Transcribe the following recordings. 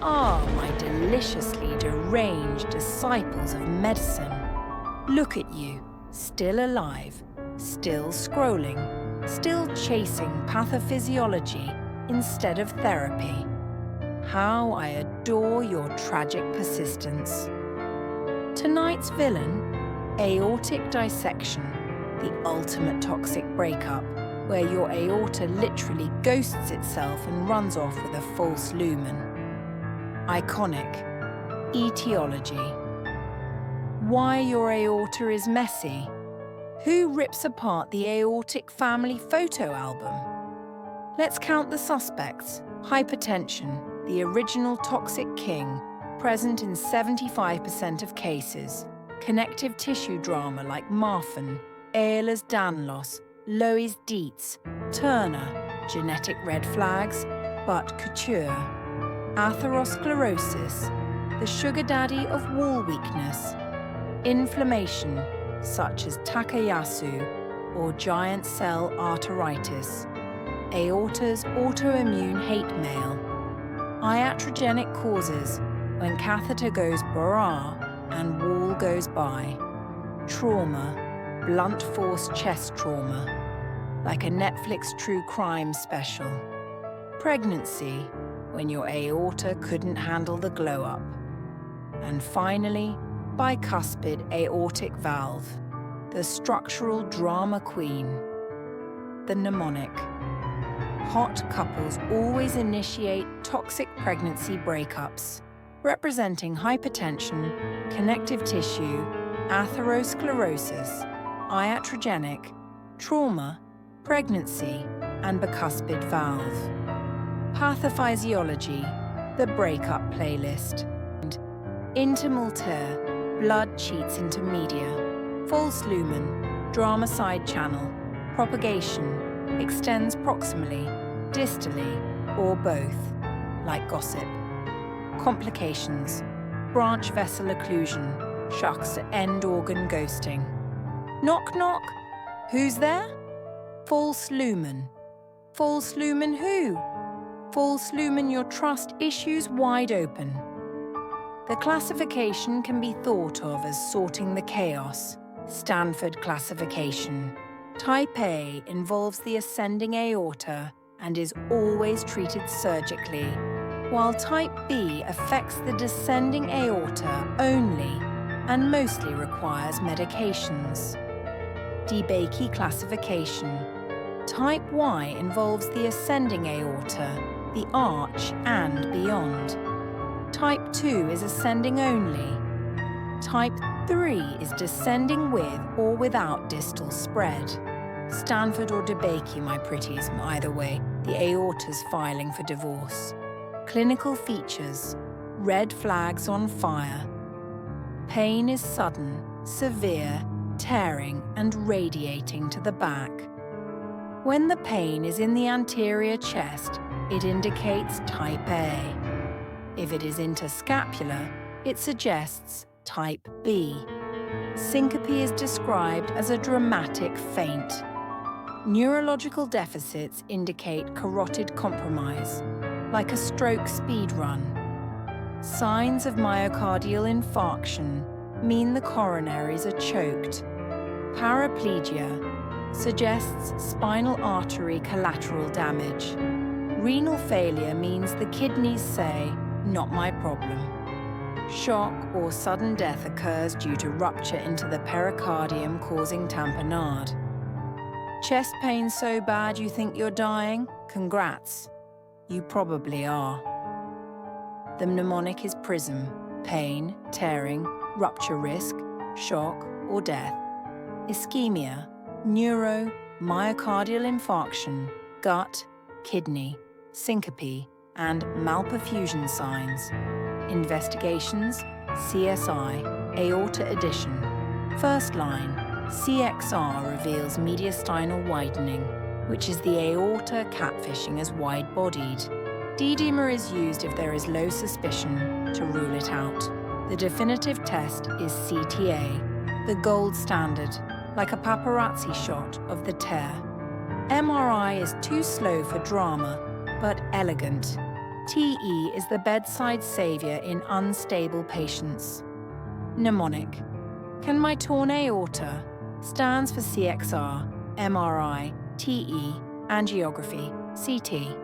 my deliciously deranged disciples of medicine. Look at you, still alive, still scrolling, still chasing pathophysiology instead of therapy. How I adore your tragic persistence. Tonight's villain, aortic dissection, the ultimate toxic breakup, where your aorta literally ghosts itself and runs off with a false lumen. Iconic. Etiology. Why your aorta is messy. Who rips apart the aortic family photo album? Let's count the suspects. Hypertension, the original toxic king, present in 75% of cases. Connective tissue drama like Marfan, Ehlers-Danlos, Loeys-Dietz, Turner, genetic red flags, but couture. Atherosclerosis, the sugar daddy of wall weakness. Inflammation, such as Takayasu or giant cell arteritis. Aorta's autoimmune hate mail. Iatrogenic causes, when catheter goes bra and wall goes by. Trauma, blunt force chest trauma, like a Netflix true crime special. Pregnancy, when your aorta couldn't handle the glow-up. And finally, bicuspid aortic valve, the structural drama queen. The mnemonic. Hot couples always initiate toxic pregnancy breakups, representing hypertension, connective tissue, atherosclerosis, iatrogenic, trauma, pregnancy, and bicuspid valve. Pathophysiology, the breakup playlist. Intimal tear, blood cheats into media. False lumen, drama side channel. Propagation, extends proximally, distally, or both, like gossip. Complications, branch vessel occlusion, shucks to end organ ghosting. Knock knock, who's there? False lumen. False lumen who? False lumen your trust issues wide open. The classification can be thought of as sorting the chaos. Stanford classification. Type A involves the ascending aorta and is always treated surgically, while Type B affects the descending aorta only and mostly requires medications. DeBakey classification. Type Y involves the ascending aorta, the arch and beyond. Type 2 is ascending only. Type 3 is descending with or without distal spread. Stanford or DeBakey, my pretties, either way, the aorta's filing for divorce. Clinical features. Red flags on fire. Pain is sudden, severe, tearing and radiating to the back. When the pain is in the anterior chest, it indicates Type A. If it is interscapular, it suggests Type B. Syncope is described as a dramatic faint. Neurological deficits indicate carotid compromise, like a stroke speed run. Signs of myocardial infarction mean the coronaries are choked. Paraplegia suggests spinal artery collateral damage. Renal failure means the kidneys say, "Not my problem." Shock or sudden death occurs due to rupture into the pericardium causing tamponade. Chest pain so bad you think you're dying? Congrats. You probably are. The mnemonic is PRISM, pain, tearing, rupture risk, shock or death. Ischemia, neuro, myocardial infarction, gut, kidney, syncope, and malperfusion signs. Investigations, CSI, aorta addition. First line, CXR reveals mediastinal widening, which is the aorta catfishing as wide-bodied. D-dimer is used if there is low suspicion to rule it out. The definitive test is CTA, the gold standard, like a paparazzi shot of the tear. MRI is too slow for drama, but elegant. TE is the bedside savior in unstable patients. Mnemonic. Can my torn aorta, stands for CXR, MRI, TE, angiography, CT.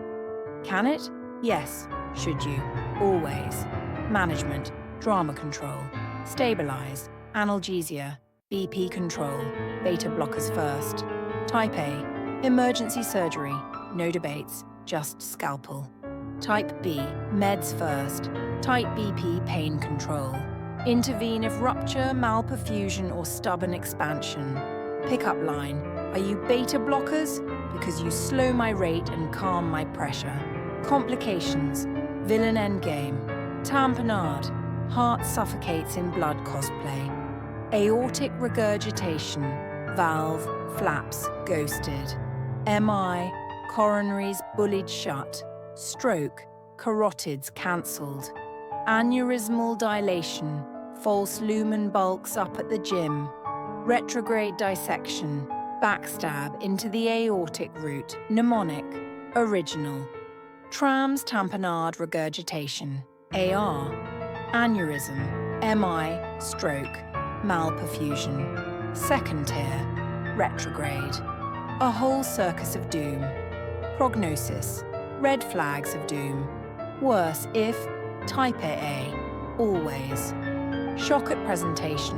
Can it? Yes. Should you? Always. Management, drama control, stabilize, analgesia, BP control, beta blockers first. Type A, emergency surgery, no debates, just scalpel. Type B, meds first, tight BP pain control. Intervene if rupture, malperfusion, or stubborn expansion. Pickup line, are you beta blockers? Because you slow my rate and calm my pressure. Complications, villain endgame, tamponade, heart suffocates in blood cosplay. Aortic regurgitation, valve, flaps, ghosted. MI, coronaries bullied shut. Stroke, carotids cancelled. Aneurysmal dilation, false lumen bulks up at the gym. Retrograde dissection, backstab into the aortic root, mnemonic, original. Trams tamponade regurgitation, AR. Aneurysm, MI, stroke, malperfusion. Second tier, retrograde. A whole circus of doom. Prognosis, red flags of doom. Worse if, type AA, always. Shock at presentation,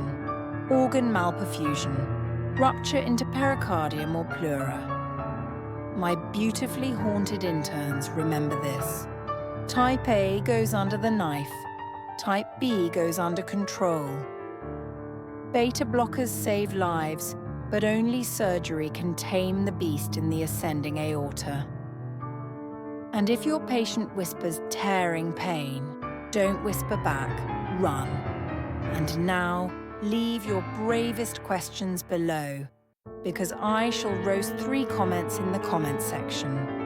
organ malperfusion, rupture into pericardium or pleura. My beautifully haunted interns remember this. Type A goes under the knife, type B goes under control. Beta blockers save lives, but only surgery can tame the beast in the ascending aorta. And if your patient whispers tearing pain, don't whisper back, run. And now, leave your bravest questions below, because I shall roast 3 comments in the comments section.